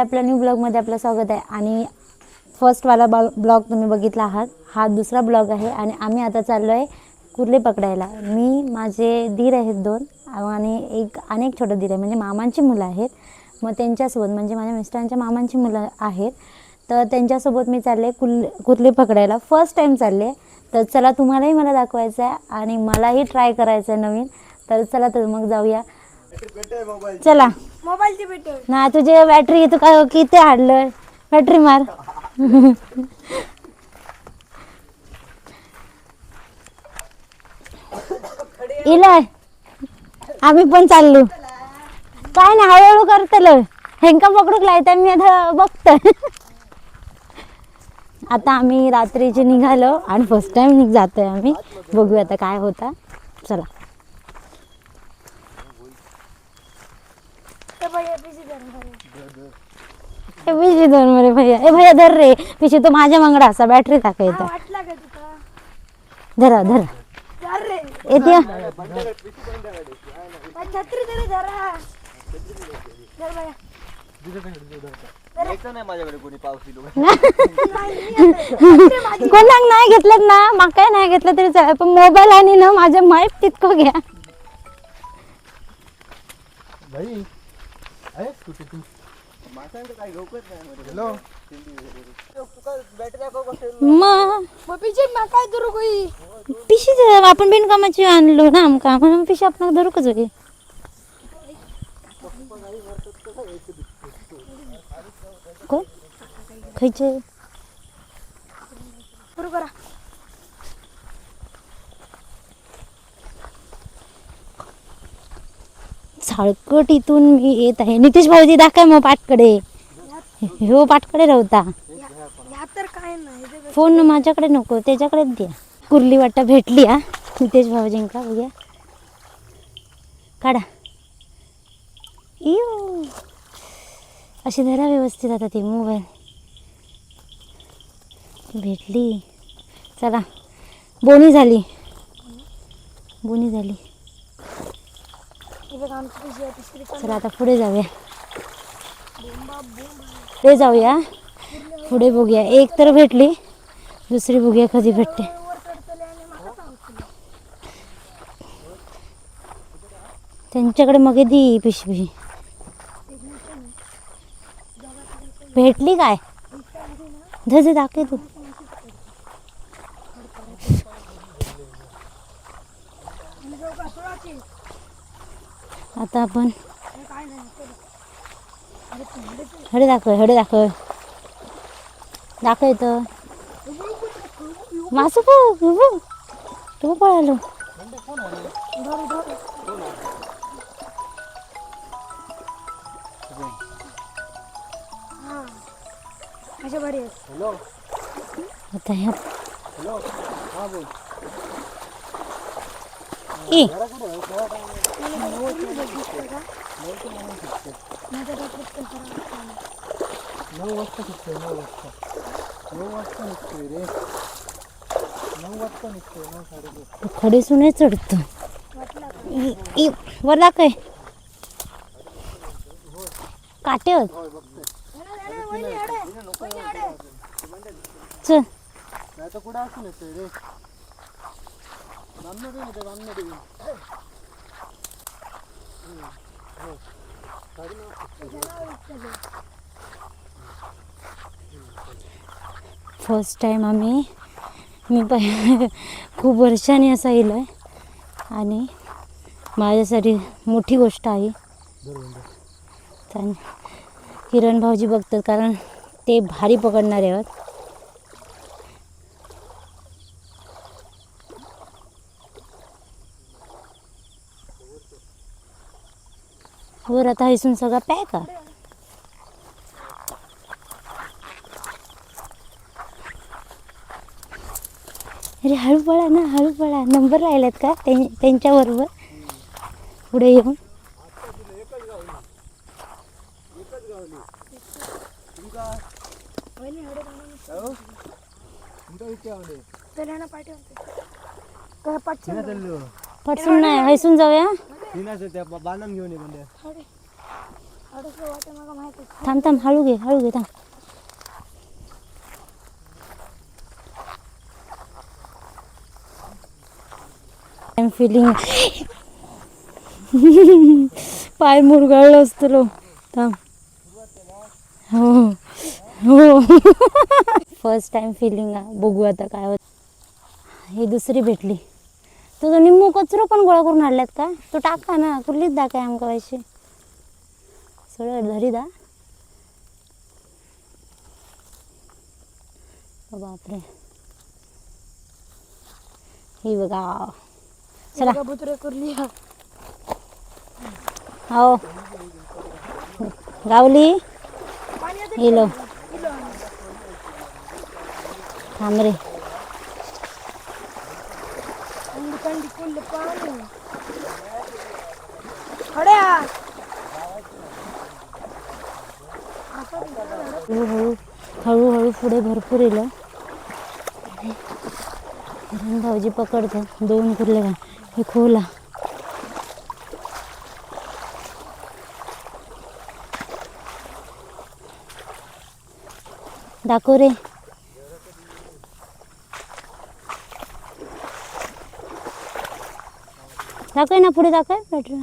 आपल्या न्यू ब्लॉगमध्ये आपलं स्वागत आहे. आणि फर्स्टवाला ब्लॉग तुम्ही बघितला आहात, हा दुसरा ब्लॉग आहे. आणि आम्ही आता चाललो आहे कुर्ले पकडायला. मी, माझे दीर आहेत 2 आणि एक छोटं दीर आहे, म्हणजे मामांची मुलं आहेत. मग त्यांच्यासोबत म्हणजे माझ्या मिस्टरांच्या मामांची मुलं आहेत, तर त्यांच्यासोबत मी चालले कुर्ले पकडायला. फर्स्ट टाईम चालले. तर चला, तुम्हालाही मला दाखवायचं आहे आणि मलाही ट्राय करायचं आहे नवीन. तर चला, तर मग जाऊया. चला, मोबाईलची भेटेल ना तुझे बॅटरी तू काय किती हाडलं, बॅटरी मार. इलाय आम्ही पण चाललो. काय नाही, हळूहळू करतलं. हेंका पकडूक लायता मी आता बघतोय. आता आम्ही रात्रीचे निघालो आणि फर्स्ट टाइम जातोय आम्ही. बघूया आता काय होता. चला. पिशी धर मरे भैया. ए भैया धर रे पिशी, तो माझ्या मंगडा असा बॅटरी टाकायचा. धरा धरा येते. कोणाक नाही घेतलं ना, माका नाही घेतलं तरी चालेल, पण मोबाईल आणि ना माझ्या माईप तितकं घ्या. पिशी आपण बिनकामाची आणलो ना आमका, म्हणून पिशी आपण धरूकच होती. कोण खायचे साळकट इथून मी येत आहे. नितीश भाऊजी दाखव मग पाटकडे. हो पाटकडे राहता. फोन माझ्याकडे नको, त्याच्याकडेच द्या. कुर्ली वाटा भेटली हा नितेश भाऊजींका. बघूया, काढा. इयो अशी धरा व्यवस्थित. आता ती मोबाईल भेटली. चला, बोनी झाली. चला आता पुढे जाऊया. पुढे बघूया. एक तर भेटली, दुसरी बघूया कधी भेटते. त्यांच्याकडे मग दी पिशवी भेटली काय धजे दाखव तू. आता आपण हडे दाखव इथं मासू तू पळालो. आता ह्या खडे सुने चढतो वर दाखय काटे होत. चल फर्स्ट टाइम मी खूप वर्षांनी असा येलो आहे आणि माझ्यासाठी मोठी गोष्ट आहे. किरण भाऊजी बघतात, कारण ते भारी पकडणारे आहेत. वर आता हैसून सगळा पॅक का. अरे हळू पळा, नंबर राहिल्यात का त्यांच्याबरोबर पुढे येऊन. पटसून नाही हैसून जाऊया. बांधून घेऊन ये थांब थांब, हळू घे थांब. आय एम फिलिंग पाय मुरगाळलं असतं. थांब. हो हो फर्स्ट टाइम फिलिंग आहे. बघू आता काय होत. ही दुसरी भेटली. तुझं निम्मू कचरो पण गोळा करून आणल्यात का? तू टाका ना, कुठलीच दा काय आमका पैसे सगळं घरी दा. बापरे, ही बघा. चला हो गावली येलो. थांब रे. हळूहळू हळूहळू पुढे भरपूर येलं. भाऊजी पकडतात. 2 कुर्ले का हे खोला. दाखव रे. दाखव ना, पुढे दाखव. बॅटरी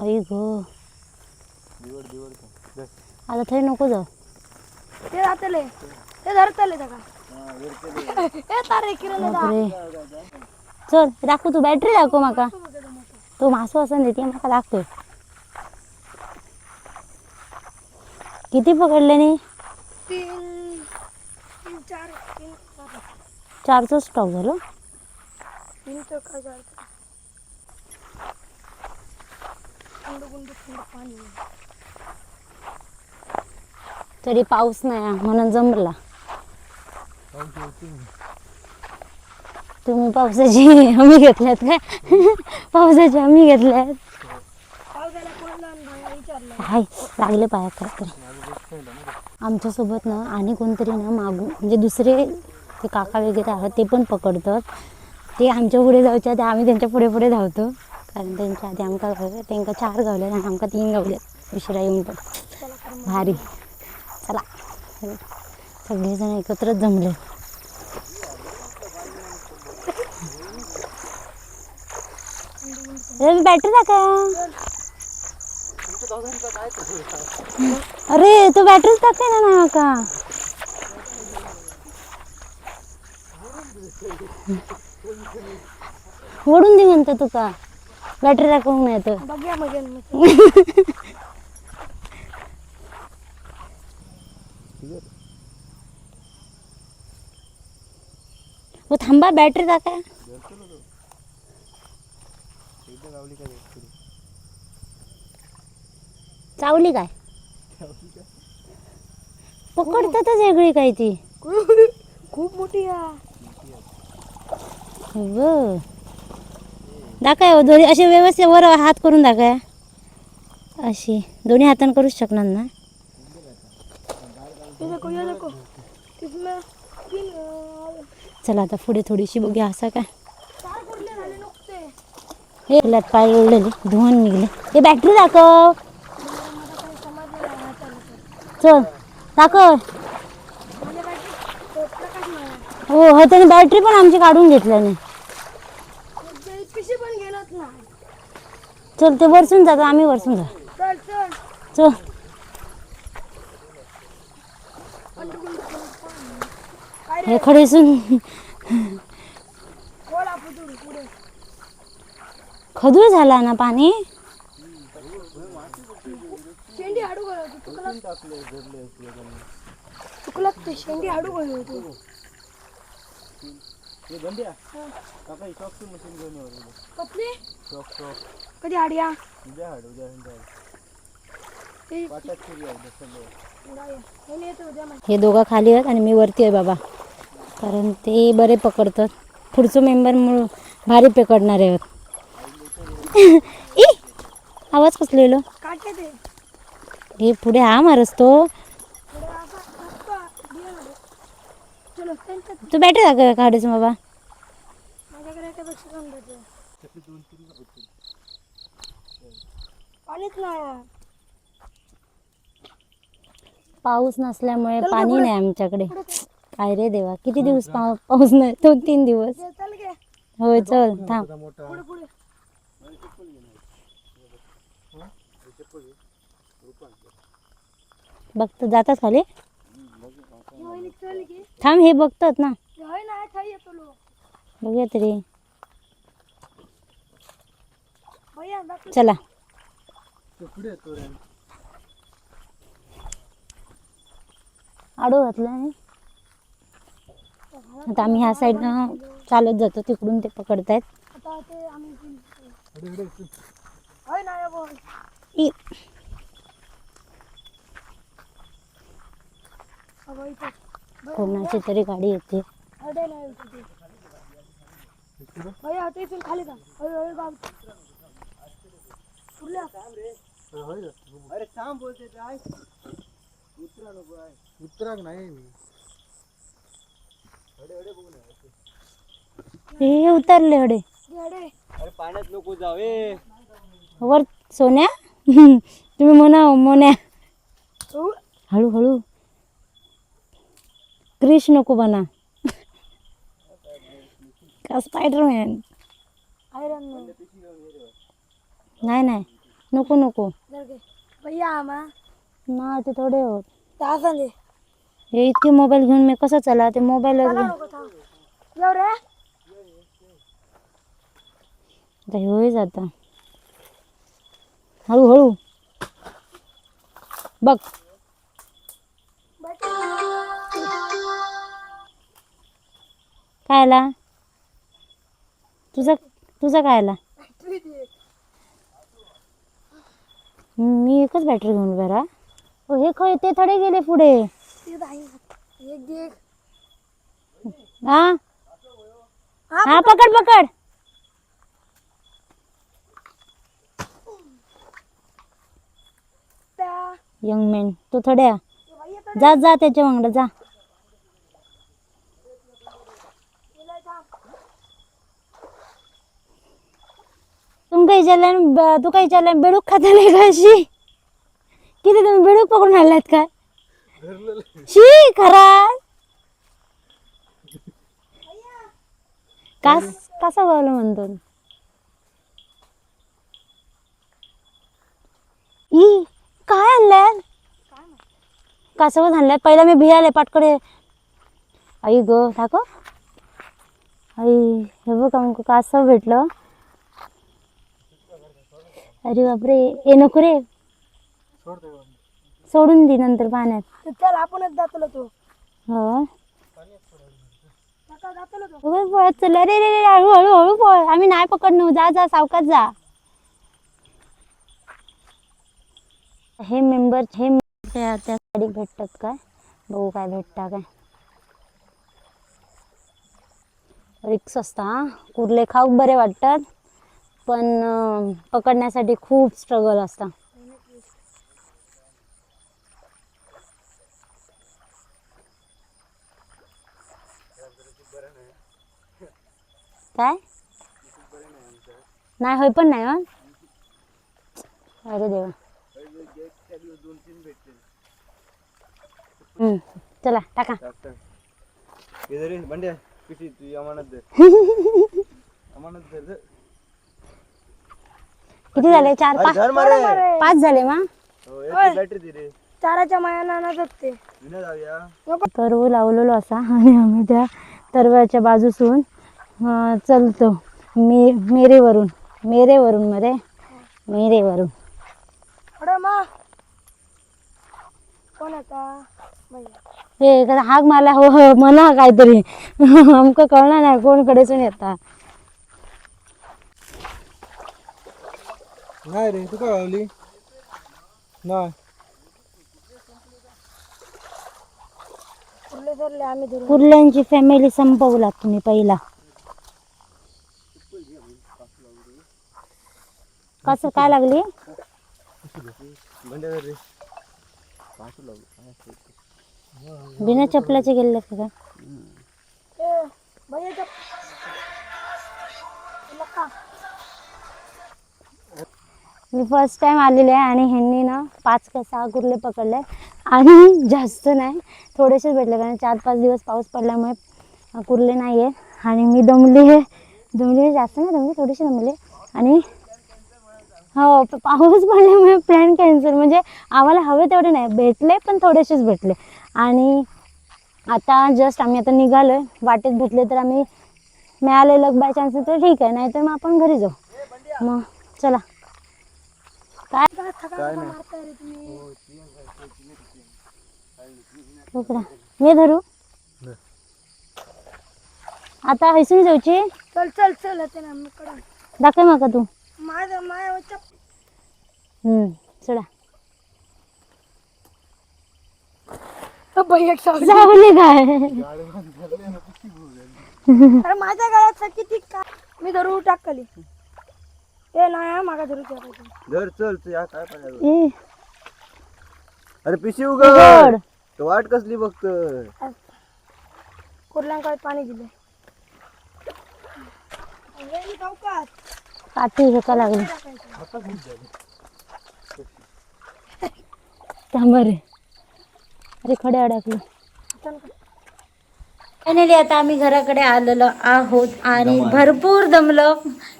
आई गो. आता थंय नको जाऊ. ते जातले, ते धरतले का? ए तारे किरण दा. चल दाखव, तू बॅटरी दाखव माका. तो मासू असं देते माका दाखव. किती पकडले नी? 3 4 4चा स्टॉक झालो. 3 तो काय झालं? गुंड पाणी. तरी पाऊस नाही म्हणून जमला. तुम्ही पावसाची हमी घेतल्यात काय? पावसाची हमी घेतल्यात. हाय लागले पाया काय. आमच्यासोबत ना आणि कोणतरी ना मागून म्हणजे दुसरे ते काका वगैरे आहेत ते पण पकडतात. ते आमच्या पुढे जायच्या आधी आम्ही त्यांच्या पुढे पुढे धावतो. कारण त्यांच्या आधी आमका त्यांना 4 गावले आणि आमका 3 गावले. उशिरा येऊन पण भारी. चला सगळेजण एकत्रच जमले. बॅटरी टाका. अरे तो बॅटरीच टाकाय ना माका. ओढून दे म्हणतो तुका. बॅटरी टाकून नाही तर बघूया मग. हो थांबा, बॅटरी टाका. चावली काय? पकडतातच वेगळी काय ती. खूप मोठी आहे. दाखव दोन्ही असे व्यवस्थित वर हात करून दाखव. अशी दोन्ही हाताने करूच शकणार ना. चला आता पुढे थोडीशी बघूया. असं काय हे पाय ओढलेले धुवून निघले. हे बॅटरी दाखव. चल दाखव. हो हो त्याने बॅटरी पण आमची काढून घेतल्याने. चल ते वरसून जातो, आम्ही वरसून जा. चल हे खडेसून खदूळ झाला ना पाणी. शेंडी हाडू चुकला ते शेंडी हाडू होतो. कधी हाड्या हे दोघं खाली आहेत आणि मी वरती आहे बाबा. कारण ते बरे पकडतात. पुढचं मेंबर म्हणून भारी पकडणार आहेत. आवाज कसलेलो हे पुढे हा मारस तो. तू बॅटरी दाखव काढायचं बाबा. पाणीच नाही. पाऊस नसल्यामुळे चल गे पाणी पुढे. नाही आमच्याकडे. काय रे देवा, किती दिवस पाऊस नाही, 2-3 दिवस. चल गे होय चल थांब. पुढे पुढे. बघतो जातात खाली. वहिनी चल गे. थांब हे बघतात ना. होय ना खाई येतो लो. बघूया तरी. भैया दाखव. चला आडू घातलाय. आता आम्ही ह्या साईडनं चालत जातो, तिकडून ते पकडतायत. आता ते आम्ही होय ना या बोल. इ अगं इथे कोणाची तरी गाडी येते. अडे नाही होती. भैया आता इथून खाली जा. हळूहळू बाब. पुढल्या. अरे थांब बोलते काय उतरा नको आहे. उतरा नाही मी हे उतरले हडे अडे अरे पाण्यात नको जाऊ ए. वर. सोन्या तुम्ही म्हणा मोन्या. हो. हळूहळू. क्रिश नको बना का स्पायडरमॅन. Iron man. नाही नाही नको नको जर गे भैया आमा ना ते थोडे होत. तासन दे. हे इतके मोबाईल घेऊन मी कसं चला ते मोबाईलच चला घेऊन. नको थांब. जाऊ रे. आता हे होय जाता. हळूहळू बघ. काय आला तुझा तुझा काय आला. मी एकच बॅटरी घेऊन उभा राहा. हो हे खय ते थोडे गेले पुढे. एक दे. हा हा पकड पकड. यंग मॅन तू थोड्या जा जा त्याच्या वांगडा जा. तुमका विचारलं तू काय विचारलं बेडूक खाता नाही का अशी. किती तुम्ही बेडूक पकडून आलात काय. शी खरा कसा गावलं म्हणतो. ई काय आणल्यात कासवच आणल्यात. पहिला मी भियाले पाटकडे. आई ग ठाको आई हे बघ आमक कासव भेटलं. अरे बापरे ए नको रे सोडून दे नंतर पाण्यात. चल आपणच जातलो तो. हो जातलो तो. उगाच पळत चालला. रे रे रे हळू हळू हळू पळ. आम्ही नाही पकडणं. जा जा सावकाश जा. हे मेंबर त्या साडी भेटतात काय बघू काय भेटता काय. रिक्स असता हा. कुर्ले खाऊक बरे वाटतात पण पकडण्यासाठी खूप स्ट्रगल असता. काय नाही होय पण नाही हा. अरे देवा. चला टाका. बंड्या किती तुझी अमानत दे. अमानत दे. किती झाले 4-5 धर मारे. 5 झाले मा. हो एक बॅटरी दे रे. चाराच्या मायानं आणत ते. विना जाऊया. तरव लावलेलो असा आणि आम्ही त्या तरव्याच्या बाजूसून चलतो. मेरेवरून अरे मा कोण आता भैया. हे हाक मारला हो हो म्हणा काहीतरी आमका कळणार नाही कोणकडेसून येता. नाही रे तू काय लावली नाही. कुर्ले धरले आम्ही धरून. कुर्ल्यांची फॅमिली संपवला तुम्ही पहिला. कसं काय लागली. बंड्या रे बिना चपलाचे गेले का काय. भैया मी फर्स्ट टाइम आलेले आहे आणि ह्यांनी ना 5 का 6 कुर्ले पकडले. आणि जास्त नाही, थोडेसेच भेटले कारण 4-5 दिवस पाऊस पडल्यामुळे कुर्ले नाही आहे. आणि मी दमले जास्त नाही दमले, थोडेसे दमले. आणि हो पाऊस पडल्यामुळे प्लॅन कॅन्सल, म्हणजे आम्हाला हवे तेवढे नाही भेटले, पण थोडेसेच भेटले. आणि आता जस्ट आम्ही आता निघालो आहे, वाटेत भेटले तर आम्ही मिळाले लग बाय चान्स तर ठीक आहे, नाहीतर मग आपण घरी जाऊ. मग चला. काय मारताय रे तुम्ही. उकडा मी धरू आता हैसून जाऊची. चल चल चल येते ना मी कडा. दाखव माका तू. माझ्या चला भैया सावली. जाऊले काय. अरे माझ्या गळ्यात किती का मी धरू टाक खाली. ते नाही मागा धरू धर चल तू, या काय पाहिजे. ए, अरे पिशी उघड. उघड, तो वाट कसली बघत. कुर्ल्यांकडे पाणी दिले. काठी हेका लागली थांबा रे. अरे खडे अडकले. फायनली आता आम्ही घराकडे आलेलो आहोत आणि भरपूर दमलो,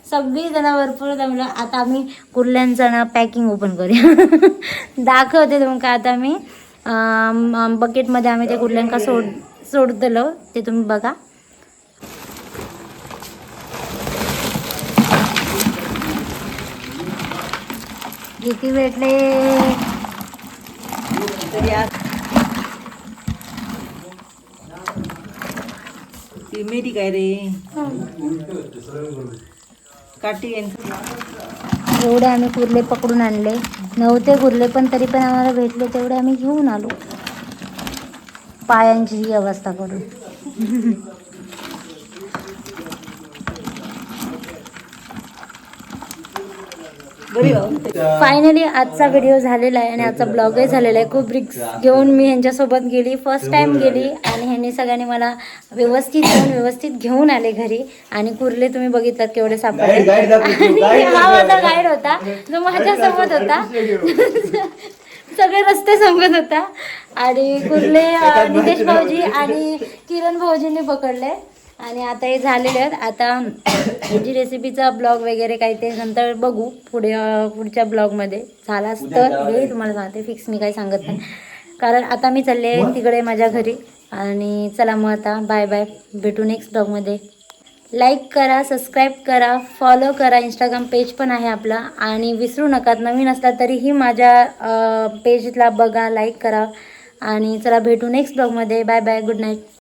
सगळी जण भरपूर दमलो. आता आम्ही कुर्ल्यांचं ना पॅकिंग ओपन करूया. दाखवते तुमका. आता मी बकेटमध्ये आम्ही ते कुर्ल्यांका सोडतलो ते तुम्ही बघा. किती भेटले मेरी काय रे काठी. एवढे आम्ही कुर्ले पकडून आणले. नव्हते कुर्ले पण तरी पण आम्हाला भेटले तेवढे आम्ही घेऊन आलो, पायांची ही अवस्था करून. फायनली आजचा व्हिडिओ झालेला आहे आणि आजचा ब्लॉगही झालेला आहे. खूप रिक्स घेऊन मी ह्यांच्यासोबत गेली, फर्स्ट टाइम गेली आणि ह्यांनी सगळ्यांनी मला व्यवस्थित घेऊन आले घरी. आणि कुर्ले तुम्ही बघितलात केवढे सापडले. आणि हा माझा गाईड होता जो माझ्यासोबत होता. सगळे रस्ते सांगत होता. आणि कुर्ले नितेश भाऊजी आणि किरण भाऊजींनी पकडले. आणि आता हे झालेले आहेत. आता ह्याची रेसिपीचा ब्लॉग वगैरे काही ते नंतर बघू पुढच्या ब्लॉगमध्ये. झालाच तर हे तुम्हाला सांगते, फिक्स मी काही सांगत नाही कारण आता मी चालले तिकडे माझ्या घरी. आणि चला मग आता बाय बाय, भेटू नेक्स्ट ब्लॉगमध्ये. लाईक करा, सबस्क्राईब करा, फॉलो करा. इंस्टाग्राम पेज पण आहे आपला. आणि विसरू नका, नवीन असला तरीही माझ्या पेजला बघा, लाईक करा. आणि चला भेटू नेक्स्ट ब्लॉगमध्ये. Bye bye, good night.